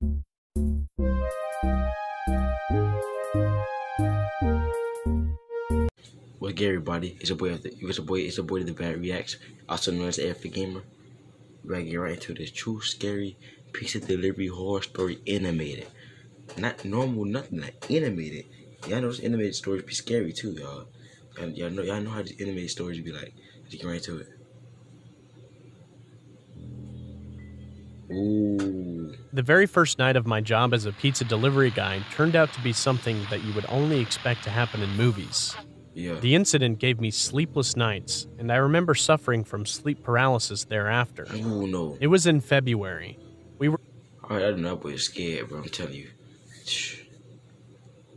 What's good, everybody? It's your boy. It's your boy, the Bad Reacts, also known as Airfit Gamer. We're gonna get right into this true scary pizza delivery horror story animated. Not normal, nothing like animated. Y'all know this animated stories be scary too, y'all. Y'all know how these animated stories be like. Let's get right into it. Ooh. The very first night of my job as a pizza delivery guy turned out to be something that you would only expect to happen in movies. Yeah. The incident gave me sleepless nights, and I remember suffering from sleep paralysis thereafter. Oh no. It was in February. We were Alright, I don't know, but it's scared, bro. I'm telling you.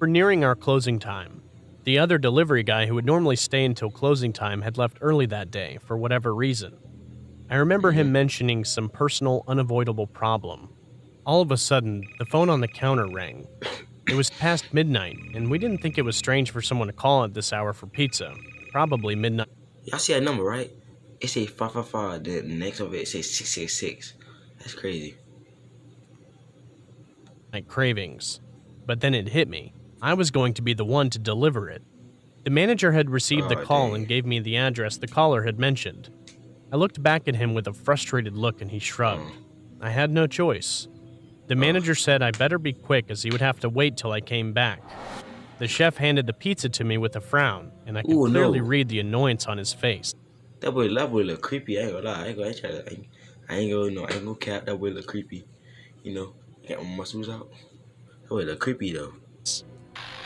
nearing our closing time. The other delivery guy who would normally stay until closing time had left early that day for whatever reason. I remember him mentioning some personal, unavoidable problem. All of a sudden, the phone on the counter rang. It was past midnight, and we didn't think it was strange for someone to call at this hour for pizza. Probably midnight. Y'all see that number, right? It say 555. The next of it says 666. That's crazy. Cravings. But then it hit me. I was going to be the one to deliver it. The manager had received the call dang. and gave me the address the caller had mentioned. I looked back at him with a frustrated look and he shrugged. I had no choice. The manager said I better be quick as he would have to wait till I came back. The chef handed the pizza to me with a frown, and I could clearly read the annoyance on his face. That boy look creepy. I ain't gonna lie. I ain't gonna cap. That boy look creepy. You know, get my muscles out. That boy look creepy though.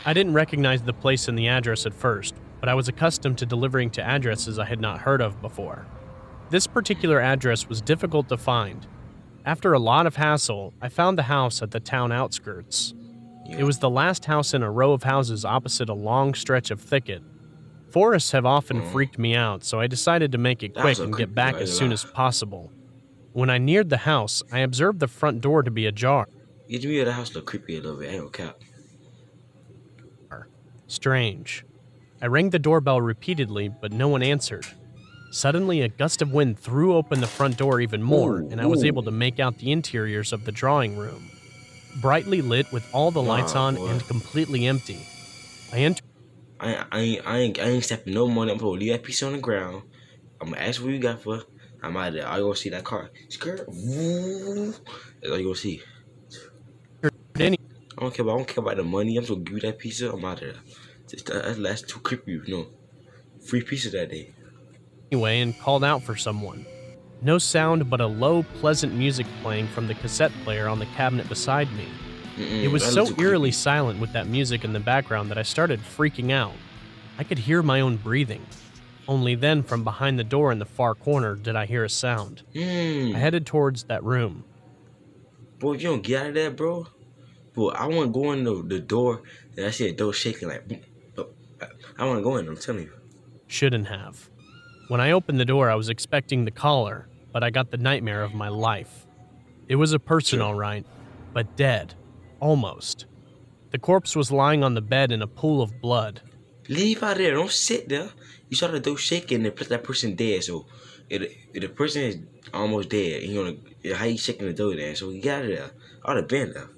I didn't recognize the place and the address at first, but I was accustomed to delivering to addresses I had not heard of before. This particular address was difficult to find. After a lot of hassle, I found the house at the town outskirts. Yeah. It was the last house in a row of houses opposite a long stretch of thicket. Forests have often freaked me out, so I decided to make it quick and get back as soon as possible. When I neared the house, I observed the front door to be ajar. Get me out of the house look creepy a little bit. I ain't gonna cap. Strange. I rang the doorbell repeatedly, but no one answered. Suddenly, a gust of wind threw open the front door even more, and I was able to make out the interiors of the drawing room. Brightly lit with all the lights on and completely empty. I entered. I ain't stepping no money. I'm gonna leave that piece on the ground. I'm gonna ask what you got for. I'm out of there. All you gonna see that car. Skirt. That's all you gonna see. I don't care about the money. I'm just gonna give you that pizza. I'm out of there. That's too creepy, you know. Free pizza that day. Anyway, and called out for someone. No sound but a low, pleasant music playing from the cassette player on the cabinet beside me. It was so eerily silent with that music in the background that I started freaking out. I could hear my own breathing. Only then, from behind the door in the far corner, did I hear a sound. I headed towards that room. Boy, if you don't get out of there, bro. Boy, I want to go in the door, and I see a door shaking like. I want to go in. I'm telling you. Shouldn't have. When I opened the door, I was expecting the caller, but I got the nightmare of my life. It was a person, all right, but dead. Almost. The corpse was lying on the bed in a pool of blood. Leave out there. Don't sit there. You saw the door shaking and that person dead. So if the person is almost dead, and how you shaking the door there? So you got out of there. I would have been there.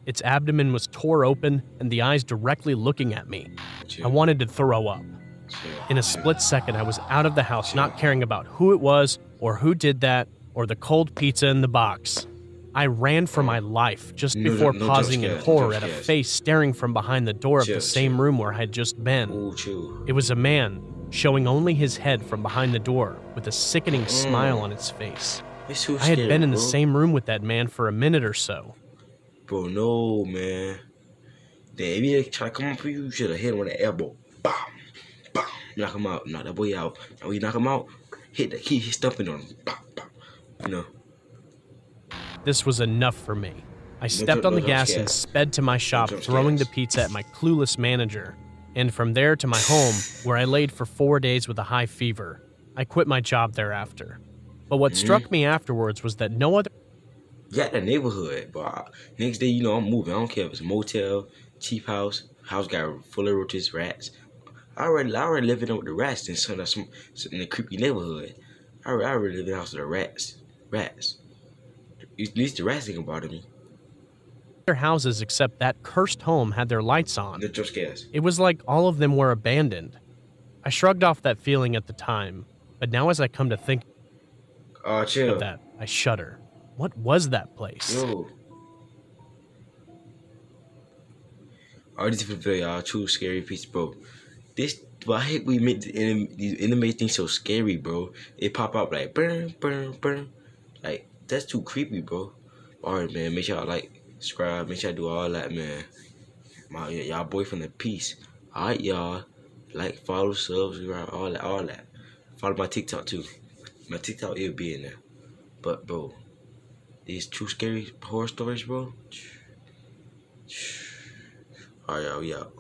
Its abdomen was tore open and the eyes directly looking at me. I wanted to throw up. In a split second, I was out of the house, not caring about who it was or who did that or the cold pizza in the box. I ran for my life just before pausing in horror at a face staring from behind the door of the same room where I had just been. It was a man, showing only his head from behind the door with a sickening smile on its face. I had been in the same room with that man for a minute or so. Bro, no, man. If he try to come up for you, you should have hit him with an elbow. Bam, bam. Knock him out. Knock that boy out. And when you knock him out, hit the key. He's stumping on him. Bam, bam. You know. This was enough for me. I stepped on the gas and sped to my shop, throwing the pizza at my clueless manager. And from there to my home, where I laid for 4 days with a high fever. I quit my job thereafter. But what struck me afterwards was that no other... Yeah, the neighborhood, but next day, I'm moving. I don't care if it's a motel, cheap house got full of roaches, rats. I already live in with the rats in some in the creepy neighborhood. I already live in the house with the rats. At least the rats didn't bother me. Their houses except that cursed home had their lights on. The jump scares. It was like all of them were abandoned. I shrugged off that feeling at the time, but now as I come to think Chill. of that, I shudder. What was that place? Yo. This is for y'all. True scary piece, bro. I hate we make these anime things so scary, bro. It pop up like burn, burn, burn. Like that's too creepy, bro. Alright, man. Make sure y'all like, subscribe. Make sure I do all that, man. Y'all boy from the peace. Alright, y'all. Like, follow, subscribe, all that. Follow my TikTok too. My TikTok will be in there. But bro, these true scary horror stories, bro. Alright, y'all, we out.